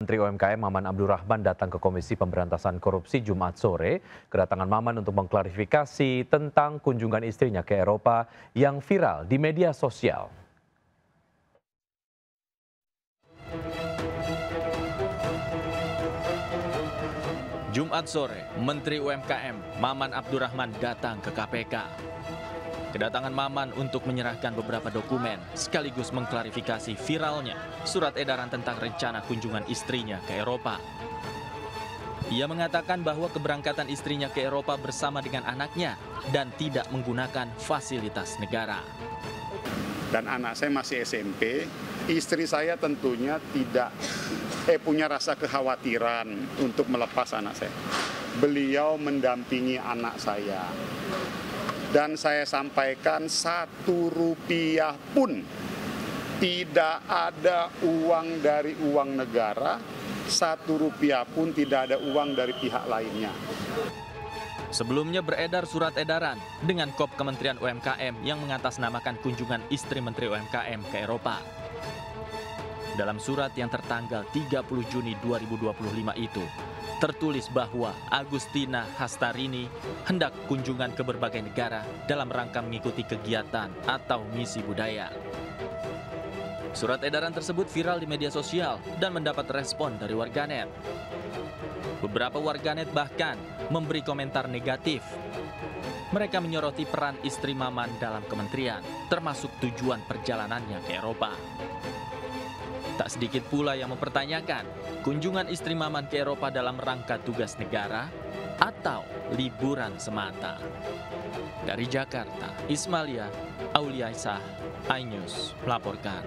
Menteri UMKM Maman Abdurrahman datang ke Komisi Pemberantasan Korupsi Jumat sore. Kedatangan Maman untuk mengklarifikasi tentang kunjungan istrinya ke Eropa yang viral di media sosial. Jumat sore, Menteri UMKM Maman Abdurrahman datang ke KPK. Kedatangan Maman untuk menyerahkan beberapa dokumen sekaligus mengklarifikasi viralnya surat edaran tentang rencana kunjungan istrinya ke Eropa. Ia mengatakan bahwa keberangkatan istrinya ke Eropa bersama dengan anaknya dan tidak menggunakan fasilitas negara. Dan anak saya masih SMP, istri saya tentunya tidak punya rasa kekhawatiran untuk melepas anak saya. Beliau mendampingi anak saya. Dan saya sampaikan 1 rupiah pun tidak ada uang dari uang negara, 1 rupiah pun tidak ada uang dari pihak lainnya. Sebelumnya beredar surat edaran dengan kop Kementerian UMKM yang mengatasnamakan kunjungan istri Menteri UMKM ke Eropa. Dalam surat yang tertanggal 30 Juni 2025 itu, tertulis bahwa Agustina Hastarini hendak kunjungan ke berbagai negara dalam rangka mengikuti kegiatan atau misi budaya. Surat edaran tersebut viral di media sosial dan mendapat respon dari warganet. Beberapa warganet bahkan memberi komentar negatif. Mereka menyoroti peran istri Maman dalam kementerian, termasuk tujuan perjalanannya ke Eropa. Tak sedikit pula yang mempertanyakan kunjungan istri Maman ke Eropa dalam rangka tugas negara atau liburan semata. Dari Jakarta, Ismalia Auliaisah, iNews melaporkan.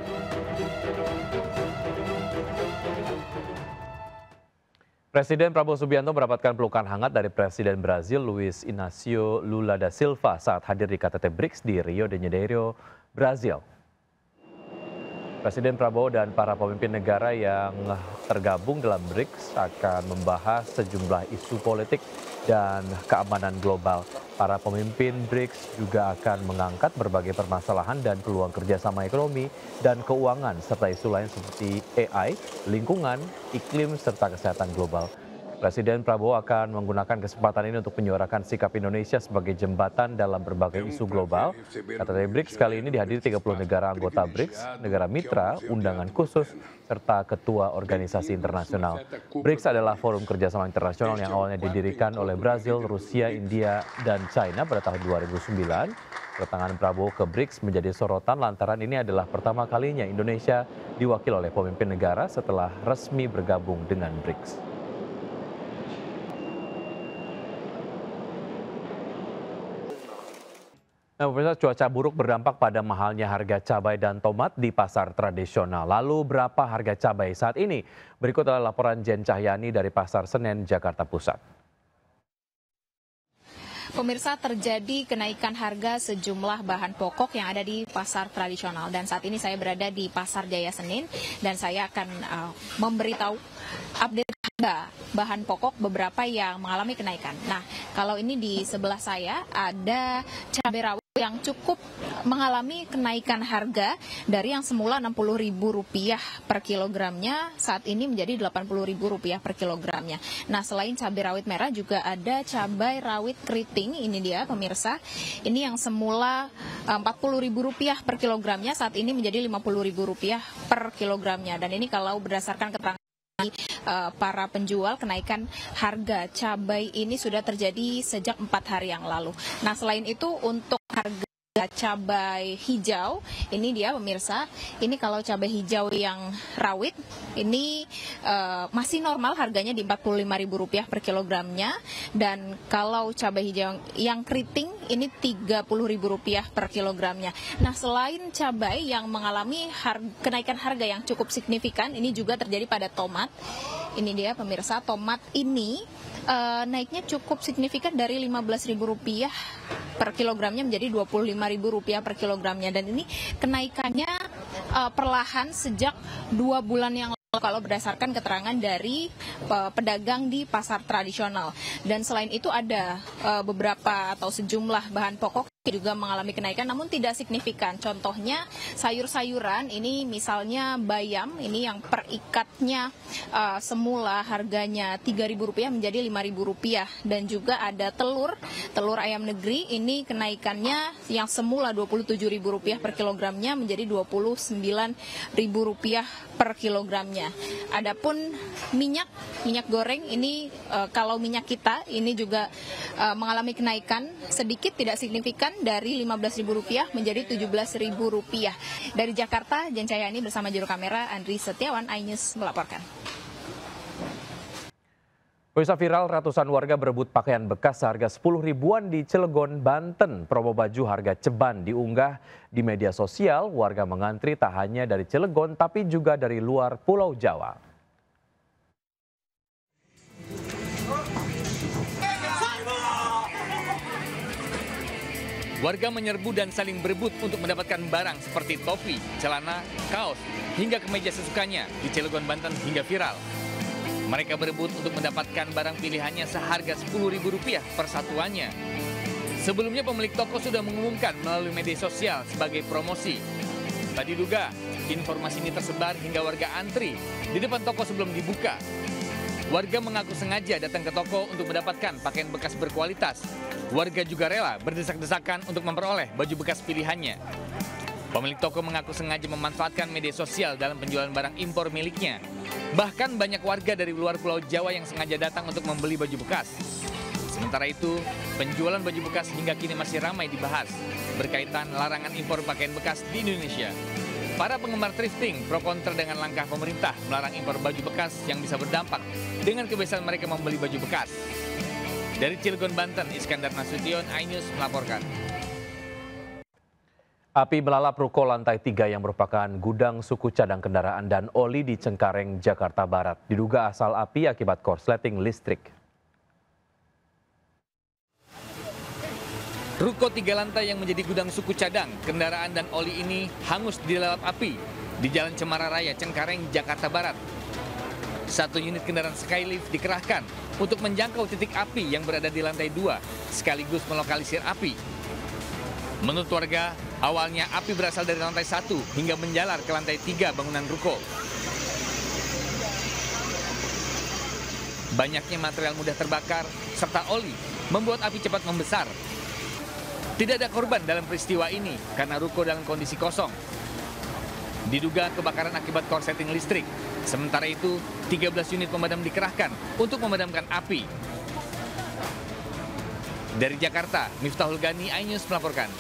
Presiden Prabowo Subianto mendapatkan pelukan hangat dari Presiden Brazil Luiz Inácio Lula da Silva saat hadir di KTT BRICS di Rio de Janeiro, Brazil. Presiden Prabowo dan para pemimpin negara yang tergabung dalam BRICS akan membahas sejumlah isu politik dan keamanan global. Para pemimpin BRICS juga akan mengangkat berbagai permasalahan dan peluang kerjasama ekonomi dan keuangan serta isu lain seperti AI, lingkungan, iklim, serta kesehatan global. Presiden Prabowo akan menggunakan kesempatan ini untuk menyuarakan sikap Indonesia sebagai jembatan dalam berbagai isu global. KTT BRICS kali ini dihadiri 30 negara anggota BRICS, negara mitra, undangan khusus, serta ketua organisasi internasional. BRICS adalah forum kerjasama internasional yang awalnya didirikan oleh Brazil, Rusia, India, dan China pada tahun 2009. Kedatangan Prabowo ke BRICS menjadi sorotan lantaran ini adalah pertama kalinya Indonesia diwakili oleh pemimpin negara setelah resmi bergabung dengan BRICS. Nah, pemirsa, cuaca buruk berdampak pada mahalnya harga cabai dan tomat di pasar tradisional. Lalu berapa harga cabai saat ini? Berikut adalah laporan Jen Cahyani dari Pasar Senen, Jakarta Pusat. Pemirsa, terjadi kenaikan harga sejumlah bahan pokok yang ada di pasar tradisional. Dan saat ini saya berada di Pasar Jaya Senin dan saya akan memberitahu update harga bahan pokok beberapa yang mengalami kenaikan. Nah, kalau ini di sebelah saya ada cabai rawit yang cukup mengalami kenaikan harga dari yang semula Rp60.000 per kilogramnya, saat ini menjadi Rp80.000 per kilogramnya. Nah, selain cabai rawit merah juga ada cabai rawit keriting, ini dia pemirsa. Ini yang semula Rp40.000 per kilogramnya, saat ini menjadi Rp50.000 per kilogramnya. Dan ini kalau berdasarkan keterangan para penjual, kenaikan harga cabai ini sudah terjadi sejak 4 hari yang lalu. Nah, selain itu untuk harga cabai hijau, ini dia pemirsa, ini kalau cabai hijau yang rawit, ini masih normal harganya di Rp45.000 per kilogramnya, dan kalau cabai hijau yang keriting, ini Rp30.000 per kilogramnya. Nah, selain cabai yang mengalami kenaikan harga yang cukup signifikan, ini juga terjadi pada tomat. Ini dia pemirsa, tomat ini naiknya cukup signifikan dari Rp15.000 per kilogramnya menjadi Rp25.000 per kilogramnya, dan ini kenaikannya perlahan sejak 2 bulan yang lalu kalau berdasarkan keterangan dari pedagang di pasar tradisional. Dan selain itu ada beberapa atau sejumlah bahan pokok juga mengalami kenaikan namun tidak signifikan. Contohnya sayur-sayuran ini misalnya bayam ini yang per ikatnya semula harganya Rp3.000 menjadi Rp5.000 dan juga ada telur ayam negeri ini kenaikannya yang semula Rp27.000 per kilogramnya menjadi Rp29.000 per kilogramnya. Adapun minyak goreng ini kalau minyak kita ini juga mengalami kenaikan sedikit tidak signifikan dari Rp15.000 menjadi Rp17.000. Dari Jakarta, Jen Cahyani bersama juru kamera Andri Setiawan, iNews melaporkan. Pemirsa, viral ratusan warga berebut pakaian bekas seharga 10 ribuan di Cilegon, Banten. Promo baju harga ceban diunggah di media sosial. Warga mengantri tak hanya dari Cilegon tapi juga dari luar Pulau Jawa. Warga menyerbu dan saling berebut untuk mendapatkan barang seperti topi, celana, kaos, hingga kemeja sesukanya di Cilegon, Banten hingga viral. Mereka berebut untuk mendapatkan barang pilihannya seharga Rp10.000 per satuannya. Sebelumnya pemilik toko sudah mengumumkan melalui media sosial sebagai promosi. Tak diduga, informasi ini tersebar hingga warga antri di depan toko sebelum dibuka. Warga mengaku sengaja datang ke toko untuk mendapatkan pakaian bekas berkualitas. Warga juga rela berdesak-desakan untuk memperoleh baju bekas pilihannya. Pemilik toko mengaku sengaja memanfaatkan media sosial dalam penjualan barang impor miliknya. Bahkan banyak warga dari luar Pulau Jawa yang sengaja datang untuk membeli baju bekas. Sementara itu, penjualan baju bekas hingga kini masih ramai dibahas berkaitan larangan impor pakaian bekas di Indonesia. Para penggemar thrifting pro kontra dengan langkah pemerintah melarang impor baju bekas yang bisa berdampak dengan kebiasaan mereka membeli baju bekas. Dari Cilegon, Banten, Iskandar Nasution, iNews melaporkan. Api melalap ruko lantai 3 yang merupakan gudang suku cadang kendaraan dan oli di Cengkareng, Jakarta Barat. Diduga asal api akibat korsleting listrik. Ruko 3 lantai yang menjadi gudang suku cadang, kendaraan dan oli ini hangus dilalap api di Jalan Cemara Raya, Cengkareng, Jakarta Barat. 1 unit kendaraan Skylift dikerahkan untuk menjangkau titik api yang berada di lantai 2, sekaligus melokalisir api. Menurut warga, awalnya api berasal dari lantai 1 hingga menjalar ke lantai 3 bangunan ruko. Banyaknya material mudah terbakar serta oli membuat api cepat membesar. Tidak ada korban dalam peristiwa ini karena ruko dalam kondisi kosong. Diduga kebakaran akibat korsleting listrik. Sementara itu, 13 unit pemadam dikerahkan untuk memadamkan api. Dari Jakarta, Miftahul Gani, iNews melaporkan.